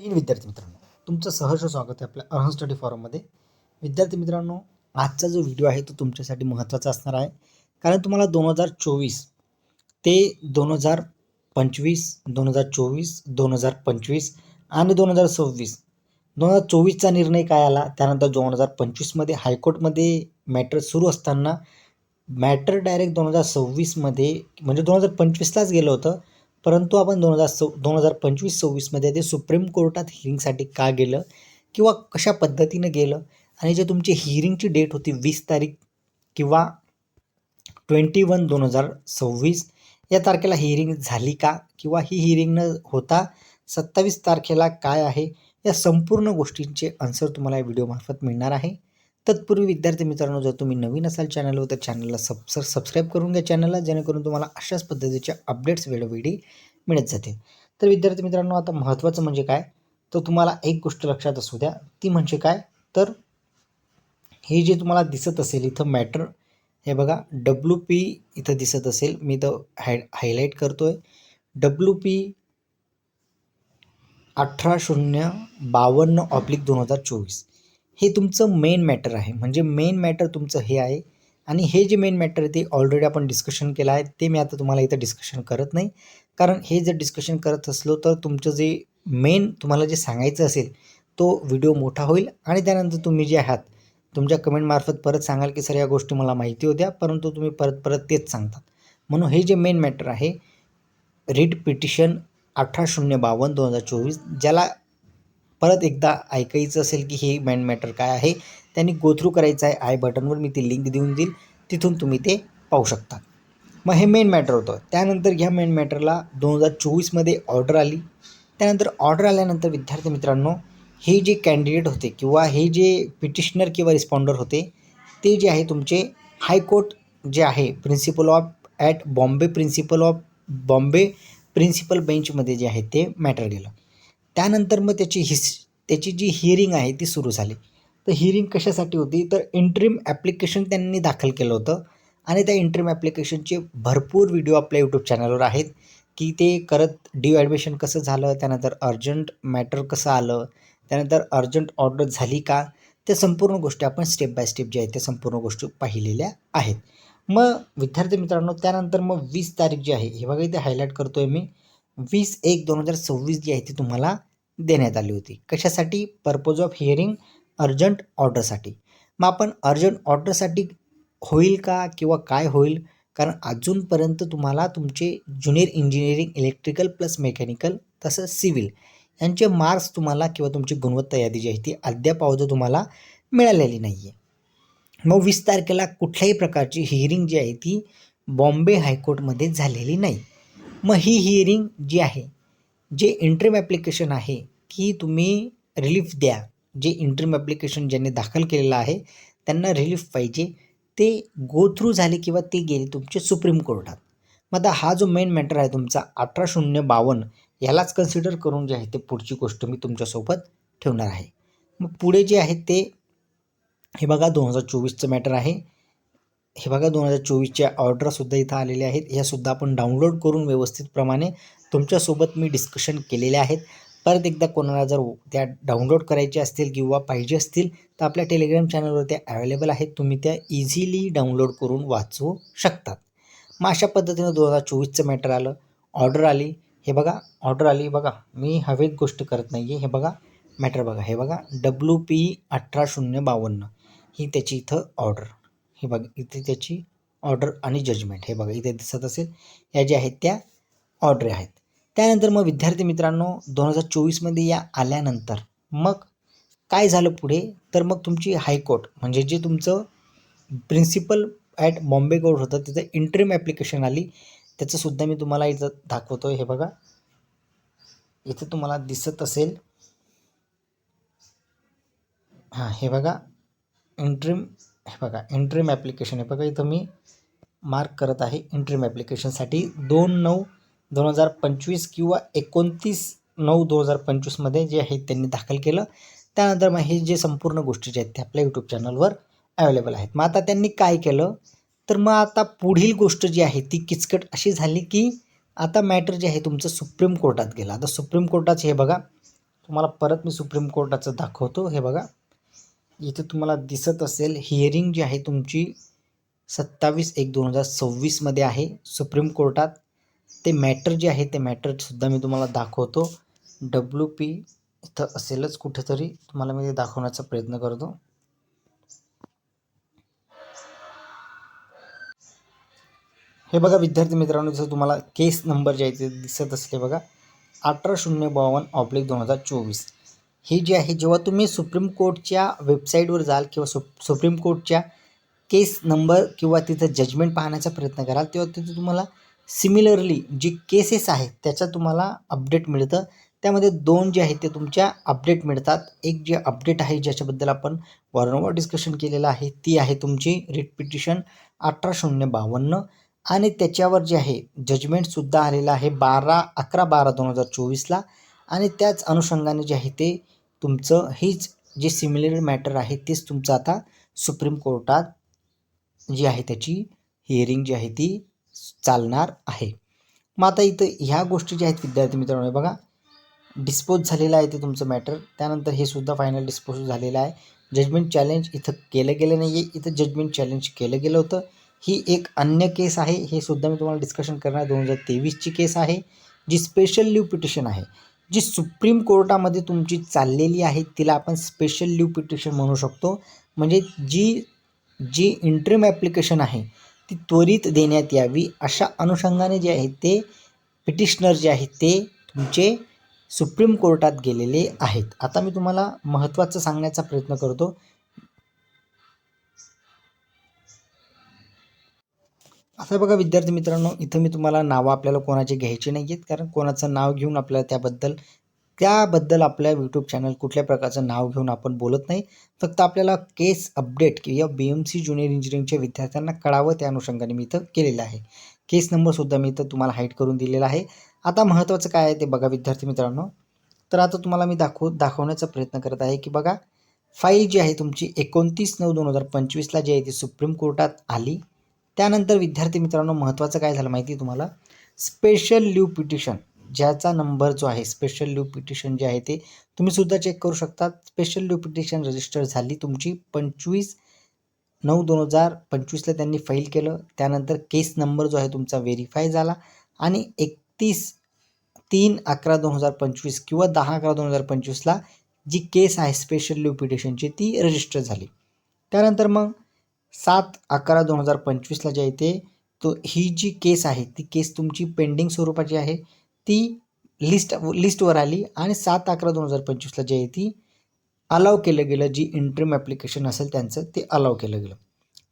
तीन विद्यार्थी मित्रांनो, तुमचं सहर्ष स्वागत आहे आपल्या अर्हम स्टडी फॉरममध्ये. विद्यार्थी मित्रांनो, आजचा जो व्हिडिओ आहे तो तुमच्यासाठी महत्त्वाचा असणार आहे. कारण तुम्हाला 2024 ते 2025, 2024, 2025 आणि 2026, 2024चा निर्णय काय आला, त्यानंतर 2025मध्ये हायकोर्टमध्ये मॅटर सुरू असताना मॅटर डायरेक्ट 2026मध्ये म्हणजे 2025लाच गेलं होतं. परंतु आपण 2025-26मध्ये ते सुप्रीम कोर्टात हिअरिंगसाठी का गेलं किंवा कशा पद्धतीनं गेलं आणि जे तुमची हिअरिंगची डेट होती 20 तारीख किंवा 21/2026 या तारखेला हिअरिंग झाली का किंवा ही हिअरिंग न होता 27 तारखेला काय आहे, या संपूर्ण गोष्टींचे आन्सर तुम्हाला या व्हिडिओमार्फत मिळणार आहे. तत्पूर्वी विद्यार्थी मित्रांनो, जर तुम्ही नवीन असाल चॅनलवर तर चॅनलला सबस्क्राईब करून घ्या चॅनलला, जेणेकरून तुम्हाला अशाच पद्धतीच्या अपडेट्स वेळोवेळी मिळत जातील. तर विद्यार्थी मित्रांनो, आता महत्त्वाचं म्हणजे काय, तर तुम्हाला एक गोष्ट लक्षात असू द्या, ती म्हणजे काय, तर हे जे तुम्हाला दिसत असेल इथं मॅटर, हे बघा WP इथं दिसत असेल, मी इथं हायलाईट करतोय, WP 18/052/2024 हे तुमचं मेन मॅटर आहे. म्हणजे मेन मॅटर तुमचं हे आहे. आणि हे जे मेन मॅटर आहे ते ऑलरेडी आपण डिस्कशन केलं आहे, ते मी आता तुम्हाला इथं डिस्कशन करत नाही. कारण हे जर डिस्कशन करत असलो तर तुमचं जे मेन तुम्हाला जे सांगायचं असेल तो व्हिडिओ मोठा होईल आणि त्यानंतर तुम्ही जे आहात तुमच्या कमेंटमार्फत परत सांगाल की सर या गोष्टी मला माहिती होत्या, परंतु तुम्ही परत तेच सांगतात. म्हणून हे जे मेन मॅटर आहे, रिट पिटिशन 18/052/2024, ज्याला परत एकदा ऐकायचं असेल की हे मेन मॅटर काय आहे, त्यांनी गो थ्रू करायचं आहे. आय बटनवर मी ती लिंक देऊन देईल, तिथून तुम्ही ते पाहू शकता. मग हे मेन मॅटर होतं. त्यानंतर ह्या मेन मॅटरला 2024मध्ये ऑर्डर आली. त्यानंतर ऑर्डर आल्यानंतर विद्यार्थी मित्रांनो, हे जे कॅन्डिडेट होते किंवा हे जे पिटिशनर किंवा रिस्पॉन्डर होते, ते जे आहे तुमचे हायकोर्ट जे आहे बॉम्बे प्रिन्सिपल बेंचमध्ये जे आहे ते मॅटर गेलं. त्यानंतर मग त्याची जी हिअरिंग आहे ती सुरू झाली. तर हिअरिंग कशासाठी होती, तर इंटरिम ॲप्लिकेशन त्यांनी दाखल केलं होतं आणि त्या इंटरिम ॲप्लिकेशनचे भरपूर व्हिडिओ आपल्या यूट्यूब चॅनलवर आहेत की ते करत ॲडमिशन कसं झालं, त्यानंतर अर्जंट मॅटर कसं आलं, त्यानंतर अर्जंट ऑर्डर झाली का, त्या संपूर्ण गोष्टी आपण स्टेप बाय स्टेप जे आहेत त्या संपूर्ण गोष्टी पाहिलेल्या आहेत. मग विद्यार्थी मित्रांनो, त्यानंतर मग 20 तारीख जी आहे, हे बघा इथे हायलाईट करतोय मी, 20/1/2026 जी आहे ती तुम्हाला देण्यात आली होती. कशासाठी, पर्पज ऑफ हिअरिंग अर्जंट ऑर्डरसाठी. मग आपण अर्जंट ऑर्डरसाठी होईल का किंवा काय होईल, कारण अजूनपर्यंत तुम्हाला तुमचे junior engineering electrical plus mechanical तसंच सिव्हिल यांचे मार्क्स तुम्हाला किंवा तुमची गुणवत्ता यादी जी आहे ती अद्याप तुम्हाला मिळालेली नाही आहे. मग 20 तारखेला कुठल्याही प्रकारची हिअरिंग जी आहे ती बॉम्बे हायकोर्टमध्ये झालेली नाही. मग ही हिअरिंग जी आहे, जे इंटरिम ॲप्लिकेशन आहे की तुम्ही रिलीफ द्या, जे इंटरिम ॲप्लिकेशन ज्यांनी दाखल केलेलं आहे त्यांना रिलीफ पाहिजे, ते गो थ्रू झाले किंवा ते गेले तुमचे सुप्रीम कोर्टात. मग आता हा जो मेन मॅटर आहे तुमचा 18/052 यालाच कन्सिडर करून जे आहे ते पुढची गोष्ट मी तुमच्यासोबत ठेवणार आहे. मग पुढे जे आहे ते हे बघा 2024चं मॅटर आहे. हे बघा 2024च्या ऑर्डरसुद्धा इथं आलेल्या आहेत. ह्यासुद्धा आपण डाउनलोड करून व्यवस्थितप्रमाणे तुमच्यासोबत मी डिस्कशन केलेले आहेत. परत एकदा कोणाला जर त्या डाउनलोड करायच्या असतील किंवा पाहिजे असतील तर आपल्या टेलिग्राम चॅनलवर त्या अवेलेबल आहेत, तुम्ही त्या इझिली डाउनलोड करून वाचू शकतात. मग अशा पद्धतीनं 2024चं मॅटर आलं, ऑर्डर आली. हे बघा ऑर्डर आली, बघा मी हवेत गोष्ट करत नाही आहे. हे बघा मॅटर बघा, हे बघा WP 18/052 ही त्याची इथं ऑर्डर, हे बघा इथे त्याची ऑर्डर आणि जजमेंट, हे बघा इथे दिसत असेल, या ज्या आहेत त्या ऑर्डर आहेत. त्यानंतर मग विद्यार्थी मित्रांनो 2024मध्ये या आल्यानंतर मग काय झालं पुढे, तर मग तुमची हायकोर्ट म्हणजे जे तुमचं प्रिन्सिपल ॲट बॉम्बे कोर्ट होतं तिथं इंटरिम ॲप्लिकेशन आली. त्याचंसुद्धा मी तुम्हाला इथं दाखवतो. हे बघा इथं तुम्हाला दिसत असेल, हां हे बघा इंटरिम, हे बघा इंटरिम ॲप्लिकेशन, हे बघा इथं मी मार्क करत आहे इंटरिम ॲप्लिकेशनसाठी 2/9/2025 किंवा 29/9/2025मध्ये जे आहे त्यांनी दाखल केलं. त्यानंतर मग हे जे संपूर्ण गोष्टी जे आहेत ते आपल्या यूट्यूब चॅनलवर अवेलेबल आहेत. मग आता त्यांनी काय केलं, तर मग आता पुढील गोष्ट जी आहे ती किचकट अशी झाली की आता मॅटर जे आहे तुमचं सुप्रीम कोर्टात गेलं. आता सुप्रीम कोर्टाचे हे बघा तुम्हाला परत मी सुप्रीम कोर्टाचं दाखवतो. हे बघा, इथे तुम्हाला दिसत असेल हिअरिंग जी आहे तुमची 27/1/2026 आहे सुप्रीम कोर्टात. ते मॅटर जे आहे ते मॅटरसुद्धा मी तुम्हाला दाखवतो. WP इथं असेलच कुठेतरी, तुम्हाला मी ते दाखवण्याचा प्रयत्न करतो. हे बघा विद्यार्थी मित्रांनो, जसं तुम्हाला केस नंबर जे आहे ते दिसत असले बघा, 18/052/2024. ही जी आहे, जेव्हा तुम्ही सुप्रीम कोर्टच्या वेबसाईटवर जाल किंवा सुप्रीम कोर्टच्या केस नंबर किंवा तिथं जजमेंट पाहण्याचा प्रयत्न कराल, तेव्हा तिथं तुम्हाला सिमिलरली जी केसेस आहेत त्याचा तुम्हाला अपडेट मिळतं. त्यामध्ये 2 जे आहेत ते तुमच्या अपडेट मिळतात. एक जे अपडेट आहे ज्याच्याबद्दल आपण वारंवार डिस्कशन केलेलं आहे, ती आहे तुमची रिट पिटिशन 18/052 आणि त्याच्यावर जे आहे जजमेंटसुद्धा आलेलं आहे 11/12/2024 आणि त्याच अनुषंगाने जे आहे ते तुमचं हीच जे सिमिलर मॅटर आहे तेच तुमचं आता सुप्रीम कोर्टात जी आहे त्याची हिअरिंग जी आहे ती चालणार आहे. मग आता इथं ह्या गोष्टी ज्या आहेत विद्यार्थी मित्रांनो, बघा डिस्पोज झालेलं आहे ते तुमचं मॅटर. त्यानंतर हे सुद्धा फायनल डिस्पोज झालेलं आहे. जजमेंट चॅलेंज इथं केलं गेलं नाही आहे, इथं जजमेंट चॅलेंज केलं गेलं होतं. ही एक अन्य केस आहे, हे सुद्धा मी तुम्हाला डिस्कशन करणार. 2023ची केस आहे, जी स्पेशल लीव पिटिशन आहे, जी सुप्रीम कोर्टामध्ये तुमची चाललेली आहे. तिला आपण स्पेशल लीव पिटिशन म्हणू शकतो. म्हणजे जी इंटरिम ॲप्लिकेशन आहे ती त्वरित देण्यात यावी अशा अनुषंगाने जे आहे ते पिटिशनर जे आहेत ते तुमचे सुप्रीम कोर्टात गेलेले आहेत. आता मी तुम्हाला महत्त्वाचं सांगण्याचा प्रयत्न करतो. आता बघा विद्यार्थी मित्रांनो, इथं मी तुम्हाला नावं आपल्याला कोणाचे घ्यायचे नाही आहेत, कारण कोणाचं नाव घेऊन आपल्याला त्याबद्दल आपल्या यूट्यूब चॅनल कुठल्या प्रकारचं नाव घेऊन आपण बोलत नाही. फक्त आपल्याला केस अपडेट किंवा BMC ज्युनियर इंजिनिअरिंगच्या विद्यार्थ्यांना कळावं त्या अनुषंगाने मी इथं केलेलं आहे. केस नंबरसुद्धा मी इथं तुम्हाला हाईड करून दिलेला आहे. आता महत्त्वाचं काय आहे ते बघा विद्यार्थी मित्रांनो, तर आता तुम्हाला मी दाखवण्याचा प्रयत्न करत आहे की बघा, फाईल जी आहे तुमची 29/9/2025 जी आहे ती सुप्रीम कोर्टात आली. त्यानंतर विद्यार्थी मित्रांनो महत्त्वाचं काय झालं माहिती आहे तुम्हाला, स्पेशल लीव पिटिशन ज्याचा नंबर जो आहे स्पेशल लीव पिटिशन जे आहे ते तुम्ही सुद्धा चेक करू शकता. स्पेशल लीव पिटिशन रजिस्टर झाली तुमची 25/9/2025 त्यांनी फाईल केलं. त्यानंतर केस नंबर जो आहे तुमचा व्हेरीफाय झाला आणि 31/3/11/2025 किंवा 10/11/2025 जी केस आहे स्पेशल लीव पिटिशनची ती रजिस्टर झाली. त्यानंतर मग 7/11/2025 जे आहे ते ही जी केस आहे ती केस तुमची पेंडिंग स्वरूपाची आहे, ती लिस्टवर आली आणि 7/11/2025 जी आहे ती अलाव केलं गेलं. जी इंटरिम ॲप्लिकेशन असेल त्यांचं ते अलाव केलं गेलं.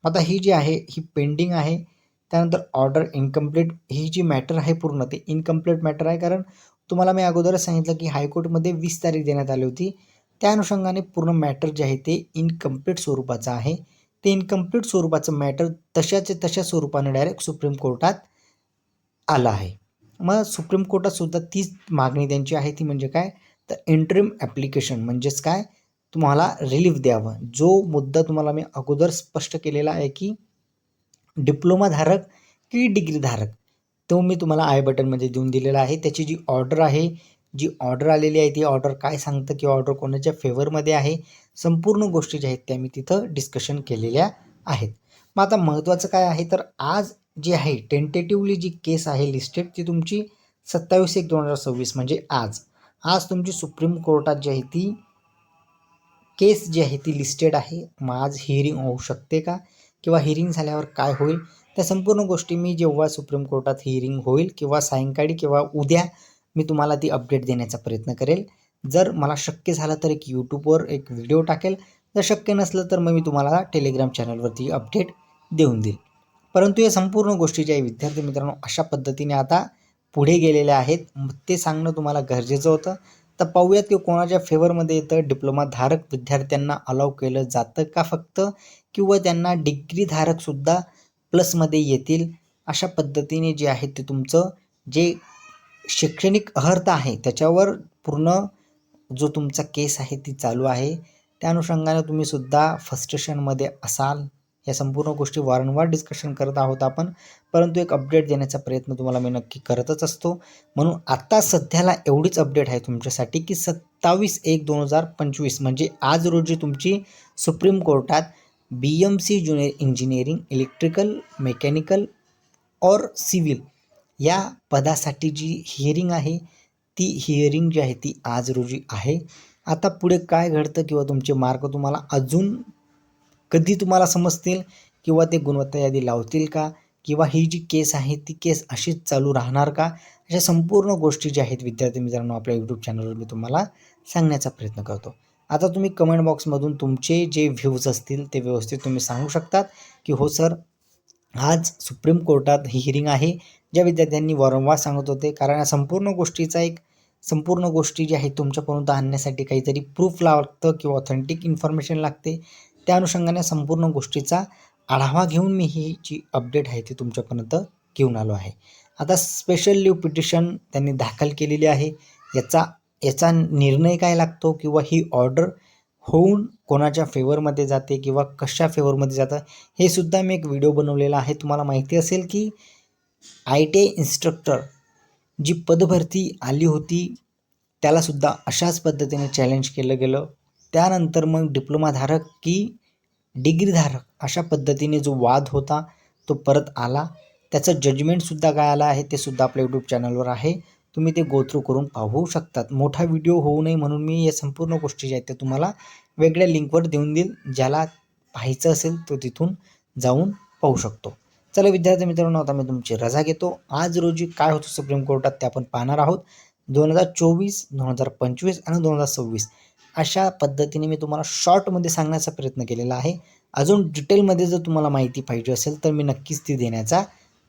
आता ही जी आहे ही पेंडिंग आहे. त्यानंतर ऑर्डर इनकम्प्लीट, ही जी मॅटर आहे पूर्ण ते इनकम्प्लीट मॅटर आहे, कारण तुम्हाला मी अगोदरच सांगितलं की हायकोर्टमध्ये 20 तारीख देण्यात आली होती. त्या अनुषंगाने पूर्ण मॅटर जे आहे ते इनकम्प्लीट स्वरूपाचं आहे. ते इनकम्प्लीट स्वरूपाचं मॅटर तशा स्वरूपाने डायरेक्ट सुप्रीम कोर्टात आलं आहे. मग सुप्रीम कोर्टात सुद्धा तीच मागणी त्यांची आहे, ती म्हणजे काय, तर इंटरिम ॲप्लिकेशन म्हणजेच काय, तुम्हाला रिलीफ द्यावं. जो मुद्दा तुम्हाला मी अगोदर स्पष्ट केलेला आहे की डिप्लोमाधारक की डिग्रीधारक, तो मी तुम्हाला आय बटनमध्ये देऊन दिलेला आहे. त्याची जी ऑर्डर आहे, जी ऑर्डर आलेली आहे ती ऑर्डर काय सांगतं की ऑर्डर कोणाच्या फेवरमध्ये आहे, संपूर्ण गोष्टी ज्या आहेत त्या मी तिथं डिस्कशन केलेल्या आहेत. मग आता महत्त्वाचं काय आहे, तर आज जी आहे टेंटेटिव्हली जी केस आहे लिस्टेड ती तुमची 27/1/2026 म्हणजे आज तुमची सुप्रीम कोर्टात जी आहे ती केस जी आहे ती लिस्टेड आहे. मग आज हिअरिंग होऊ शकते का, किंवा हिअरिंग झाल्यावर काय होईल, त्या संपूर्ण गोष्टी मी जेव्हा सुप्रीम कोर्टात हिअरिंग होईल किंवा सायंकाळी किंवा उद्या मी तुम्हाला ती अपडेट देण्याचा प्रयत्न करेल. जर मला शक्य झालं तर एक यूट्यूबवर एक व्हिडिओ टाकेल, जर शक्य नसलं तर मग मी तुम्हाला टेलिग्राम चॅनलवरती अपडेट देऊन देईल. परंतु या संपूर्ण गोष्टी ज्या आहे विद्यार्थी मित्रांनो अशा पद्धतीने आता पुढे गेलेल्या आहेत, ते सांगणं तुम्हाला गरजेचं होतं. तर पाहूयात की कोणाच्या फेवरमध्ये येतं, डिप्लोमाधारक विद्यार्थ्यांना अलाव केलं जातं का फक्त, किंवा त्यांना डिग्रीधारकसुद्धा प्लसमध्ये येतील. अशा पद्धतीने जे आहे ते तुमचं जे शैक्षणिक अर्हता आहे त्याच्यावर पूर्ण जो तुमचा केस आहे ती चालू आहे. त्या अनुषंगाने तुम्ही सुद्धा फ्रस्ट्रेशनमध्ये असाल. या संपूर्ण गोष्टी वारंवार डिस्कशन करत आहोत आपण, परंतु एक अपडेट देण्याचा प्रयत्न तुम्हाला मी नक्की करतच असतो. म्हणून आत्ता सध्याला एवढीच अपडेट आहे तुमच्यासाठी की 27/1/2025 म्हणजे आज रोजी तुमची सुप्रीम कोर्टात BMC junior engineering electrical mechanical और सिव्हिल या पदासाठी जी हिअरिंग आहे ती हिअरिंग जी आहे ती आज रोजी आहे. आता पुढे काय घडतं किंवा तुमचे मार्क तुम्हाला अजून कधी तुम्हाला समजतील किंवा ते गुणवत्ता यादी लावतील का, किंवा ही जी केस आहे ती केस अशीच चालू राहणार का, अशा संपूर्ण गोष्टी ज्या आहेत विद्यार्थी मित्रांनो आपल्या यूट्यूब चॅनलवर मी तुम्हाला सांगण्याचा प्रयत्न करतो. आता तुम्ही कमेंट बॉक्समधून तुमचे जे व्ह्यूज असतील ते व्यवस्थित तुम्ही सांगू शकतात की हो सर आज सुप्रीम कोर्टात ही हिअरिंग आहे, ज्या विद्यार्थ्यांनी वारंवार सांगत होते. कारण या संपूर्ण गोष्टीचा संपूर्ण गोष्टी जी आहेत तुमच्यापर्यंत आणण्यासाठी काहीतरी प्रूफ लागतं किंवा ऑथेंटिक इन्फॉर्मेशन लागते. त्या अनुषंगाने संपूर्ण गोष्टीचा आढावा घेऊन मी ही जी अपडेट आहे ती तुमच्यापर्यंत घेऊन आलो आहे. आता स्पेशल लीव्ह पिटिशन त्यांनी दाखल केलेली आहे. याचा निर्णय काय लागतो किंवा ही ऑर्डर होऊन कोणाच्या फेवरमध्ये जाते किंवा कशा फेवरमध्ये जातं हे सुद्धा मी एक व्हिडिओ बनवलेला आहे. तुम्हाला माहिती असेल की ITI इन्स्ट्रक्टर जी पदभरती आली होती त्यालासुद्धा अशाच पद्धतीने चॅलेंज केलं गेलं. त्यानंतर मग डिप्लोमाधारक की डिग्रीधारक अशा पद्धतीने जो वाद होता तो परत आला. त्याचं जजमेंटसुद्धा काय आलं आहे ते सुद्धा आपल्या यूट्यूब चॅनलवर आहे. तुम्ही ते गो थ्रू करून पाहू शकतात. मोठा व्हिडिओ होऊ नये म्हणून मी या संपूर्ण गोष्टी ज्या आहेत त्या तुम्हाला वेगळ्या लिंकवर देऊन देईल. ज्याला पाहायचं असेल तो तिथून जाऊन पाहू शकतो. चला विद्यार्थी मित्रांनो आता मी तुमची रजा घेतो. आज रोजी काय होतं सुप्रीम कोर्टात ते आपण पाहणार आहोत. 2024, 2025 आणि 2026 अशा पद्धतीने मी तुम्हाला शॉर्टमध्ये सांगण्याचा प्रयत्न केलेला आहे. अजून डिटेलमध्ये जर तुम्हाला माहिती पाहिजे असेल तर मी नक्कीच ती देण्याचा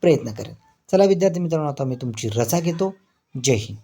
प्रयत्न करेन. चला विद्यार्थी मित्रांनो आता मी तुमची रजा घेतो. जय हिंद.